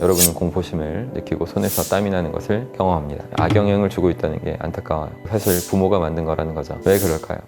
여러분은 공포심을 느끼고 손에서 땀이 나는 것을 경험합니다. 악영향을 주고 있다는 게 안타까워요. 사실 부모가 만든 거라는 거죠. 왜 그럴까요?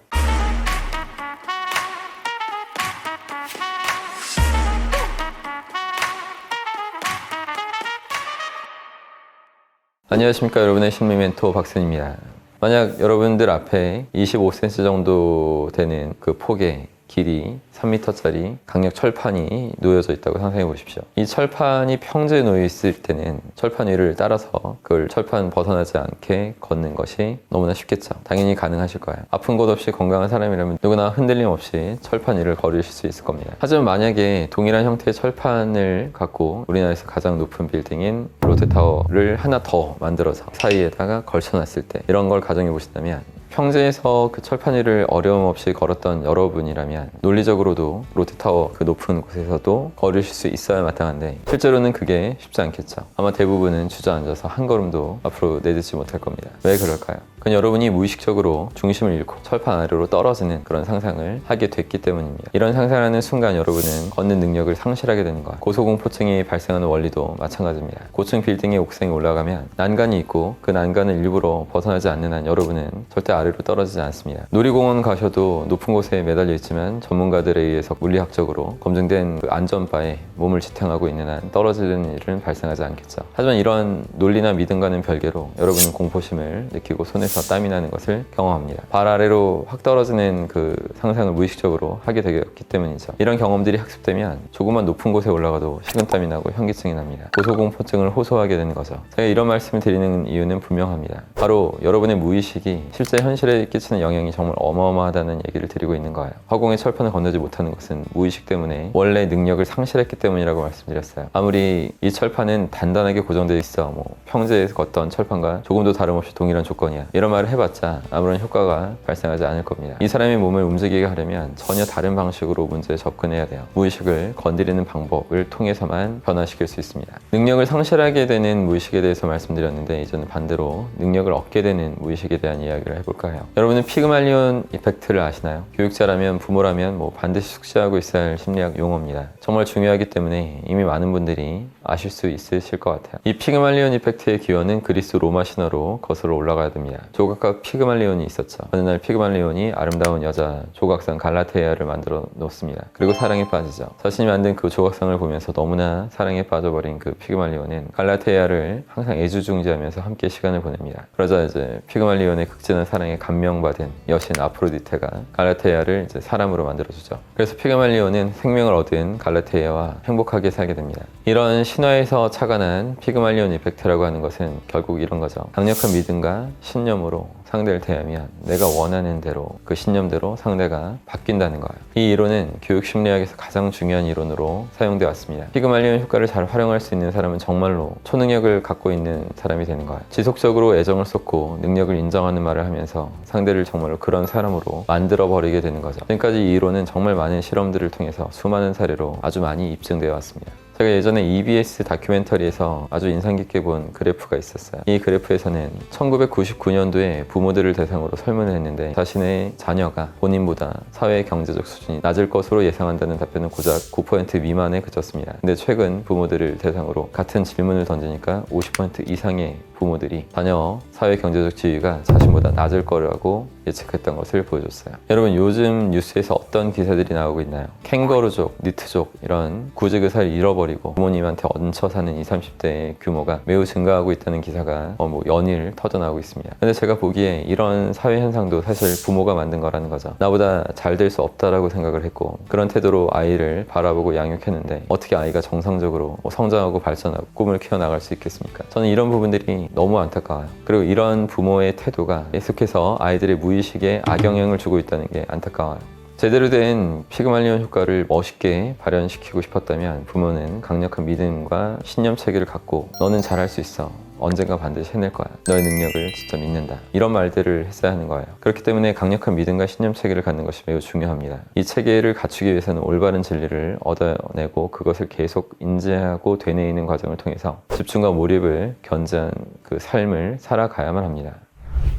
안녕하십니까, 여러분의 심리 멘토 박순입니다. 만약 여러분들 앞에 25cm 정도 되는 그 폭의 길이 3m짜리 강력 철판이 놓여져 있다고 상상해 보십시오. 이 철판이 평지에 놓여 있을 때는 철판 위를 따라서 그걸 철판 벗어나지 않게 걷는 것이 너무나 쉽겠죠. 당연히 가능하실 거예요. 아픈 곳 없이 건강한 사람이라면 누구나 흔들림 없이 철판 위를 걸으실 수 있을 겁니다. 하지만 만약에 동일한 형태의 철판을 갖고 우리나라에서 가장 높은 빌딩인 롯데타워를 하나 더 만들어서 사이에다가 걸쳐놨을 때, 이런 걸 가정해 보신다면 평지에서 그 철판 위를 어려움 없이 걸었던 여러분이라면 논리적으로도 롯데타워 그 높은 곳에서도 걸으실 수 있어야 마땅한데, 실제로는 그게 쉽지 않겠죠. 아마 대부분은 주저앉아서 한 걸음도 앞으로 내딛지 못할 겁니다. 왜 그럴까요? 그건 여러분이 무의식적으로 중심을 잃고 철판 아래로 떨어지는 그런 상상을 하게 됐기 때문입니다. 이런 상상하는 순간 여러분은 걷는 능력을 상실하게 되는 거예요. 고소공포증이 발생하는 원리도 마찬가지입니다. 고층 빌딩의 옥상에 올라가면 난간이 있고 그 난간을 일부러 벗어나지 않는 한 여러분은 절대 아래로 떨어지지 않습니다. 놀이공원 가셔도 높은 곳에 매달려 있지만 전문가들에 의해서 물리학적으로 검증된 그 안전바에 몸을 지탱하고 있는 한 떨어지는 일은 발생하지 않겠죠. 하지만 이런 논리나 믿음과는 별개로 여러분은 공포심을 느끼고 손에서 땀이 나는 것을 경험합니다. 발 아래로 확 떨어지는 그 상상을 무의식적으로 하게 되었기 때문이죠. 이런 경험들이 학습되면 조금만 높은 곳에 올라가도 식은땀이 나고 현기증이 납니다. 고소공포증을 호소하게 되는 거죠. 제가 이런 말씀을 드리는 이유는 분명합니다. 바로 여러분의 무의식이 실제 현실에 끼치는 영향이 정말 어마어마하다는 얘기를 드리고 있는 거예요. 화공의 철판을 건너지 못하는 것은 무의식 때문에 원래 능력을 상실했기 때문이라고 말씀드렸어요. 아무리 이 철판은 단단하게 고정되어 있어 평지에서 걷던 철판과 조금도 다름없이 동일한 조건이야, 이런 말을 해봤자 아무런 효과가 발생하지 않을 겁니다. 이 사람의 몸을 움직이게 하려면 전혀 다른 방식으로 문제에 접근해야 돼요. 무의식을 건드리는 방법을 통해서만 변화시킬 수 있습니다. 능력을 상실하게 되는 무의식에 대해서 말씀드렸는데, 이제는 반대로 능력을 얻게 되는 무의식에 대한 이야기를 해볼까 해요. 여러분은 피그말리온 이펙트를 아시나요? 교육자라면, 부모라면 반드시 숙지하고 있어야 할 심리학 용어입니다. 정말 중요하기 때문에 이미 많은 분들이 아실 수 있으실 것 같아요. 이 피그말리온 이펙트의 기원은 그리스 로마 신화로 거슬러 올라가야 됩니다. 조각가 피그말리온이 있었죠. 어느 날 피그말리온이 아름다운 여자 조각상 갈라테아를 만들어 놓습니다. 그리고 사랑에 빠지죠. 자신이 만든 그 조각상을 보면서 너무나 사랑에 빠져버린 그 피그말리온은 갈라테아를 항상 애주중지하면서 함께 시간을 보냅니다. 그러자 이제 피그말리온의 극진한 사랑에 감명받은 여신 아프로디테가 갈라테아를 이제 사람으로 만들어주죠. 그래서 피그말리온은 생명을 얻은 갈라테아와 행복하게 살게 됩니다. 이런 신화에서 착안한 피그말리온 이펙트라고 하는 것은 결국 이런 거죠. 강력한 믿음과 신념으로 상대를 대하면 내가 원하는 대로, 그 신념대로 상대가 바뀐다는 거예요. 이 이론은 교육심리학에서 가장 중요한 이론으로 사용되어 왔습니다. 피그말리온 효과를 잘 활용할 수 있는 사람은 정말로 초능력을 갖고 있는 사람이 되는 거예요. 지속적으로 애정을 쏟고 능력을 인정하는 말을 하면서 상대를 정말로 그런 사람으로 만들어버리게 되는 거죠. 지금까지 이 이론은 정말 많은 실험들을 통해서 수많은 사례로 아주 많이 입증되어 왔습니다. 제가 예전에 EBS 다큐멘터리에서 아주 인상 깊게 본 그래프가 있었어요. 이 그래프에서는 1999년도에 부모들을 대상으로 설문을 했는데, 자신의 자녀가 본인보다 사회 경제적 수준이 낮을 것으로 예상한다는 답변은 고작 9% 미만에 그쳤습니다. 근데 최근 부모들을 대상으로 같은 질문을 던지니까 50% 이상의 부모들이 자녀 사회 경제적 지위가 자신보다 낮을 거라고 예측했던 것을 보여줬어요. 여러분, 요즘 뉴스에서 어떤 기사들이 나오고 있나요? 캥거루족, 니트족, 이런 구직의사를 잃어버리고 부모님한테 얹혀 사는 20, 30대의 규모가 매우 증가하고 있다는 기사가 연일 터져나오고 있습니다. 근데 제가 보기에 이런 사회 현상도 사실 부모가 만든 거라는 거죠. 나보다 잘 될 수 없다라고 생각을 했고, 그런 태도로 아이를 바라보고 양육했는데 어떻게 아이가 정상적으로 성장하고 발전하고 꿈을 키워나갈 수 있겠습니까? 저는 이런 부분들이 너무 안타까워요. 그리고 이런 부모의 태도가 계속해서 아이들의 무의식에 악영향을 주고 있다는 게 안타까워요. 제대로 된 피그말리온 효과를 멋있게 발현시키고 싶었다면 부모는 강력한 믿음과 신념 체계를 갖고 너는 잘할 수 있어, 언젠가 반드시 해낼 거야, 너의 능력을 진짜 믿는다, 이런 말들을 했어야 하는 거예요. 그렇기 때문에 강력한 믿음과 신념 체계를 갖는 것이 매우 중요합니다. 이 체계를 갖추기 위해서는 올바른 진리를 얻어내고 그것을 계속 인지하고 되뇌이는 과정을 통해서 집중과 몰입을 견제한 그 삶을 살아가야만 합니다.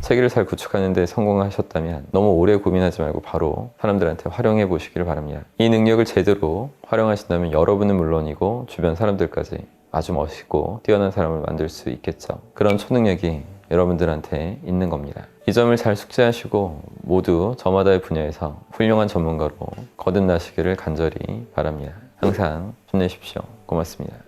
체계를 잘 구축하는 데 성공하셨다면 너무 오래 고민하지 말고 바로 사람들한테 활용해 보시기를 바랍니다. 이 능력을 제대로 활용하신다면 여러분은 물론이고 주변 사람들까지 아주 멋있고 뛰어난 사람을 만들 수 있겠죠. 그런 초능력이 여러분들한테 있는 겁니다. 이 점을 잘 숙지하시고 모두 저마다의 분야에서 훌륭한 전문가로 거듭나시기를 간절히 바랍니다. 항상 힘내십시오. 고맙습니다.